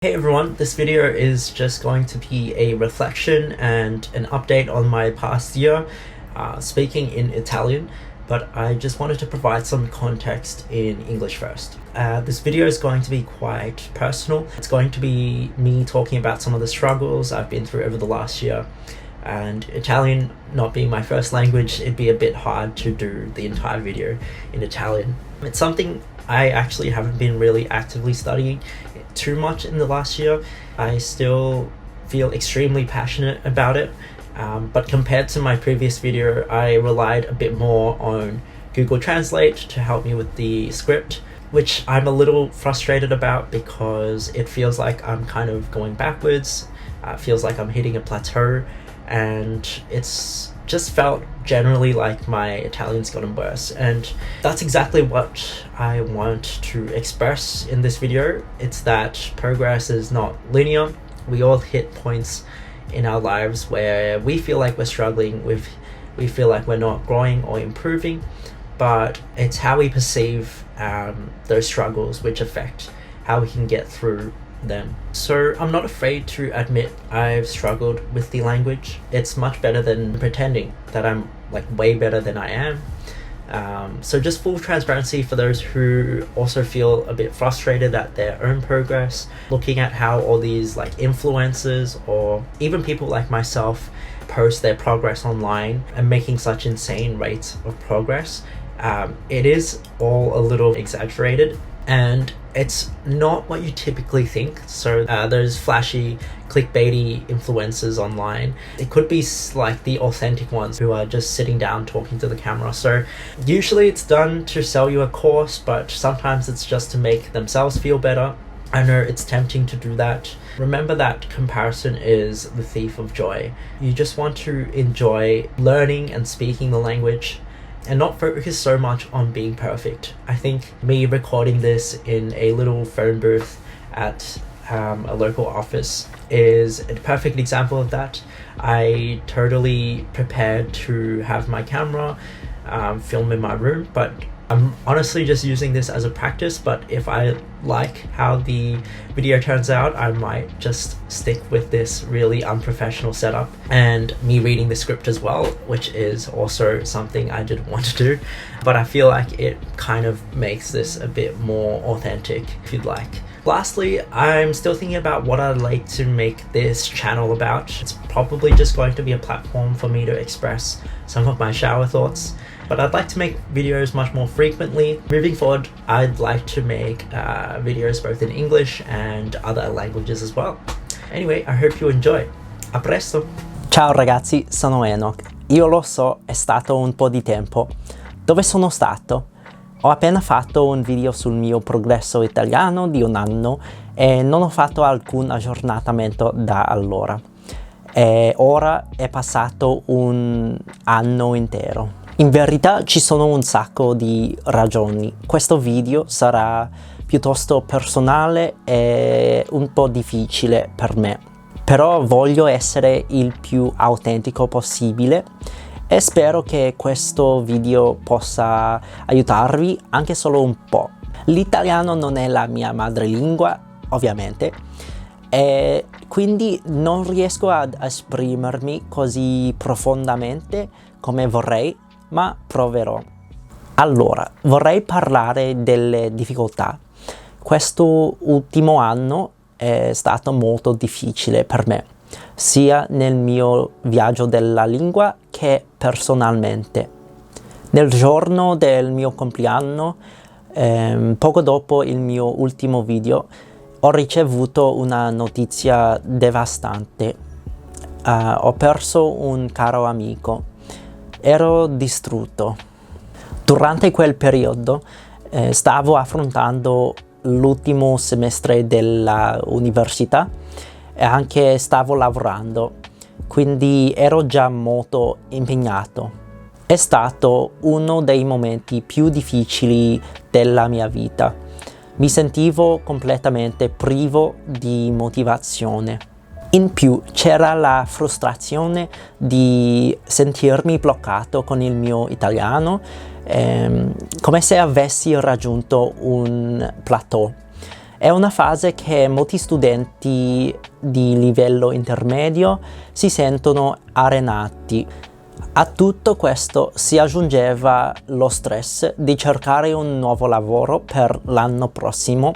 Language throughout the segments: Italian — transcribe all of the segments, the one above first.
Hey everyone, this video is just going to be a reflection and an update on my past year speaking in Italian, but I just wanted to provide some context in English first. This video is going to be quite personal. It's going to be me talking about some of the struggles I've been through over the last year, and Italian not being my first language, it'd be a bit hard to do the entire video in Italian. It's something I actually haven't been really actively studying too much in the last year. I still feel extremely passionate about it, but compared to my previous video, I relied a bit more on Google Translate to help me with the script, which I'm a little frustrated about because it feels like I'm kind of going backwards. It feels like I'm hitting a plateau, and it's just felt generally like my Italian's gotten worse, and that's exactly what I want to express in this video. It's that progress is not linear. We all hit points in our lives where we feel like we're struggling, we feel like we're not growing or improving, but it's how we perceive those struggles which affect how we can get through them. So I'm not afraid to admit I've struggled with the language. It's much better than pretending that I'm like way better than I am. So just full transparency for those who also feel a bit frustrated at their own progress, looking at how all these like influencers or even people like myself post their progress online and making such insane rates of progress. It is all a little exaggerated, and it's not what you typically think. So those flashy clickbaity influencers online, it could be like the authentic ones who are just sitting down talking to the camera. So usually it's done to sell you a course, but sometimes it's just to make themselves feel better. I know it's tempting to do that. Remember that comparison is the thief of joy. You just want to enjoy learning and speaking the language and not focus so much on being perfect. I think me recording this in a little phone booth at a local office is a perfect example of that. I totally prepared to have my camera film in my room, but I'm honestly just using this as a practice. But if I like how the video turns out, I might just stick with this really unprofessional setup and me reading the script as well, which is also something I didn't want to do, but I feel like it kind of makes this a bit more authentic, if you'd like. Lastly, I'm still thinking about what I'd like to make this channel about. It's probably just going to be a platform for me to express some of my shower thoughts, but I'd like to make videos much more frequently. Moving forward, I'd like to make videos both in English and other languages as well. Anyway, I hope you enjoy. A presto! Ciao ragazzi, sono Enoch. Io lo so, è stato un po' di tempo. Dove sono stato? Ho appena fatto un video sul mio progresso italiano di un anno e non ho fatto alcun aggiornamento da allora. E ora è passato un anno intero. In verità ci sono un sacco di ragioni. Questo video sarà piuttosto personale e un po' difficile per me, però voglio essere il più autentico possibile e spero che questo video possa aiutarvi anche solo un po'. L'italiano non è la mia madrelingua, ovviamente, e quindi non riesco ad esprimermi così profondamente come vorrei, ma proverò. Allora, vorrei parlare delle difficoltà. Questo ultimo anno è stato molto difficile per me, sia nel mio viaggio della lingua che personalmente. Nel giorno del mio compleanno, poco dopo il mio ultimo video, ho ricevuto una notizia devastante. Ho perso un caro amico. Ero distrutto. Durante quel periodo stavo affrontando l'ultimo semestre dell'università e anche stavo lavorando, quindi ero già molto impegnato. È stato uno dei momenti più difficili della mia vita. Mi sentivo completamente privo di motivazione. In più c'era la frustrazione di sentirmi bloccato con il mio italiano, come se avessi raggiunto un plateau È una fase che molti studenti di livello intermedio si sentono arenati. A tutto questo si aggiungeva lo stress di cercare un nuovo lavoro per l'anno prossimo.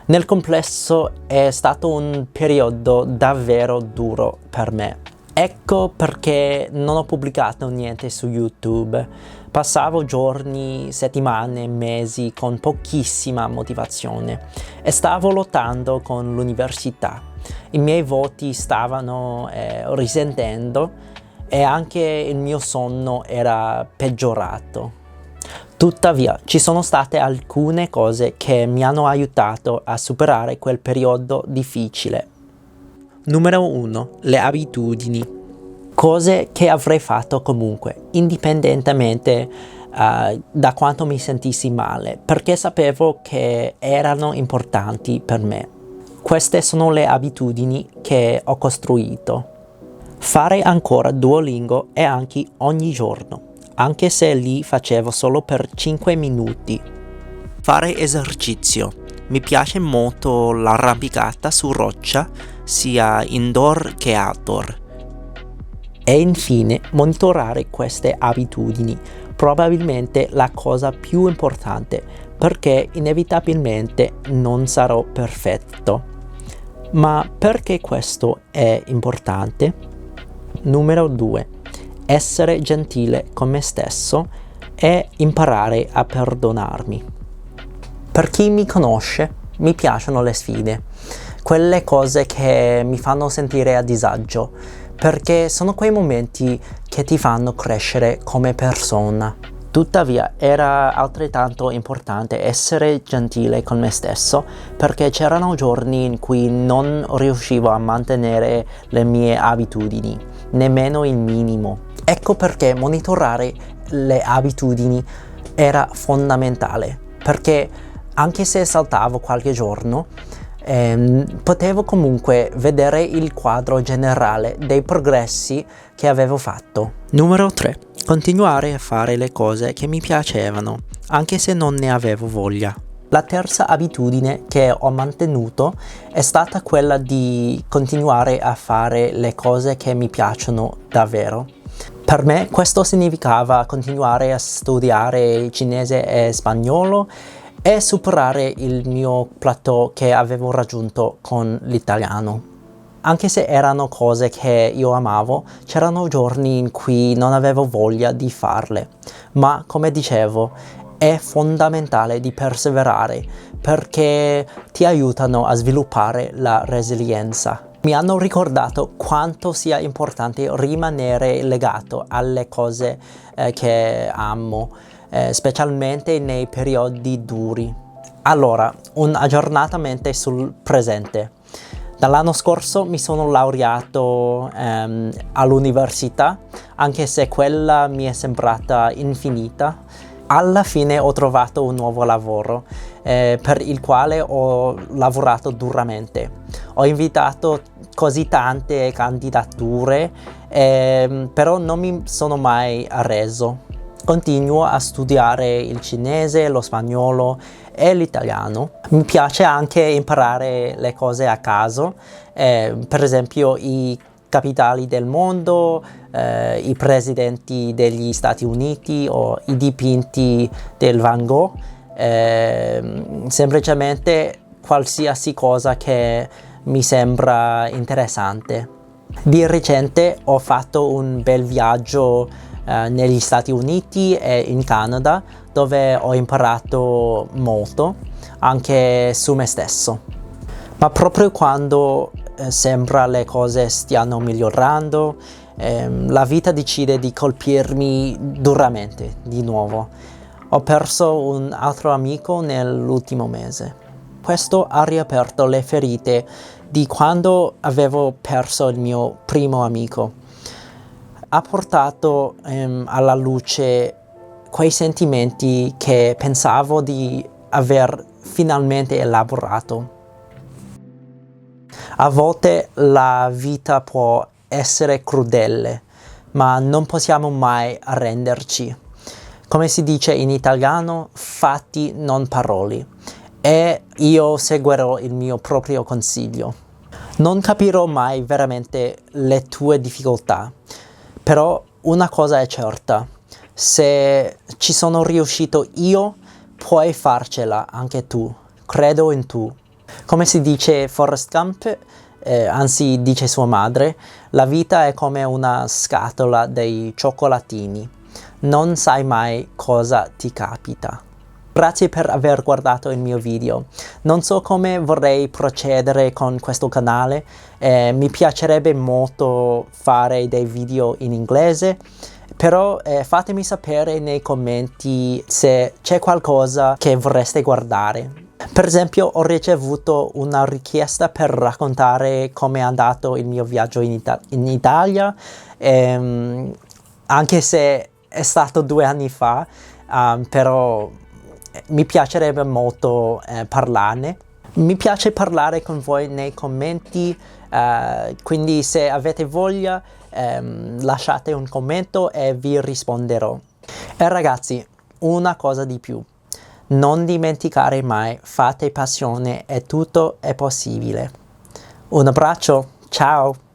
Nel complesso è stato un periodo davvero duro per me. Ecco perché non ho pubblicato niente su YouTube. Passavo giorni, settimane, mesi con pochissima motivazione e stavo lottando con l'università. I miei voti stavano risentendo e anche il mio sonno era peggiorato. Tuttavia, ci sono state alcune cose che mi hanno aiutato a superare quel periodo difficile. Numero 1. Le abitudini. Cose che avrei fatto comunque, indipendentemente da quanto mi sentissi male, perché sapevo che erano importanti per me. Queste sono le abitudini che ho costruito. Fare ancora Duolingo e anche ogni giorno, anche se lì facevo solo per 5 minuti. Fare esercizio. Mi piace molto l'arrampicata su roccia, sia indoor che outdoor. E infine monitorare queste abitudini, probabilmente la cosa più importante, perché inevitabilmente non sarò perfetto. Ma perché questo è importante? Numero 2. Essere gentile con me stesso e imparare a perdonarmi. Per chi mi conosce, mi piacciono le sfide, quelle cose che mi fanno sentire a disagio, perché sono quei momenti che ti fanno crescere come persona. Tuttavia era altrettanto importante essere gentile con me stesso, perché c'erano giorni in cui non riuscivo a mantenere le mie abitudini, nemmeno il minimo. Ecco perché monitorare le abitudini era fondamentale, perché anche se saltavo qualche giorno, potevo comunque vedere il quadro generale dei progressi che avevo fatto. Numero 3. Continuare a fare le cose che mi piacevano, anche se non ne avevo voglia. La terza abitudine che ho mantenuto è stata quella di continuare a fare le cose che mi piacciono davvero. Per me questo significava continuare a studiare cinese e spagnolo e superare il mio plateau che avevo raggiunto con l'italiano. Anche se erano cose che io amavo, c'erano giorni in cui non avevo voglia di farle, ma come dicevo, è fondamentale di perseverare perché ti aiutano a sviluppare la resilienza. Mi hanno ricordato quanto sia importante rimanere legato alle cose che amo, specialmente nei periodi duri. Allora, un aggiornamento sul presente. Dall'anno scorso mi sono laureato all'università, anche se quella mi è sembrata infinita. Alla fine ho trovato un nuovo lavoro per il quale ho lavorato duramente. Ho invitato così tante candidature, però non mi sono mai arreso. Continuo a studiare il cinese, lo spagnolo e l'italiano. Mi piace anche imparare le cose a caso, per esempio i capitali del mondo, i presidenti degli Stati Uniti o i dipinti del Van Gogh, semplicemente qualsiasi cosa che mi sembra interessante. Di recente ho fatto un bel viaggio negli Stati Uniti e in Canada, dove ho imparato molto anche su me stesso. Ma proprio quando sembra le cose stiano migliorando, la vita decide di colpirmi duramente di nuovo. Ho perso un altro amico nell'ultimo mese. Questo ha riaperto le ferite di quando avevo perso il mio primo amico. Ha portato alla luce quei sentimenti che pensavo di aver finalmente elaborato. A volte la vita può essere crudele, ma non possiamo mai arrenderci. Come si dice in italiano, fatti non parole. e io seguirò il mio proprio consiglio. Non capirò mai veramente le tue difficoltà, però una cosa è certa: se ci sono riuscito io, puoi farcela anche tu. Credo in tu. Come si dice Forrest Gump, anzi dice sua madre, la vita è come una scatola dei cioccolatini. Non sai mai cosa ti capita. Grazie per aver guardato il mio video. Non so come vorrei procedere con questo canale, mi piacerebbe molto fare dei video in inglese, però fatemi sapere nei commenti se c'è qualcosa che vorreste guardare. Per esempio, ho ricevuto una richiesta per raccontare come è andato il mio viaggio in Italia, anche se è stato 2 anni fa, però mi piacerebbe molto parlarne. Mi piace parlare con voi nei commenti, quindi se avete voglia lasciate un commento e vi risponderò. E ragazzi, una cosa di più: non dimenticare mai, fate passione e tutto è possibile. Un abbraccio, ciao!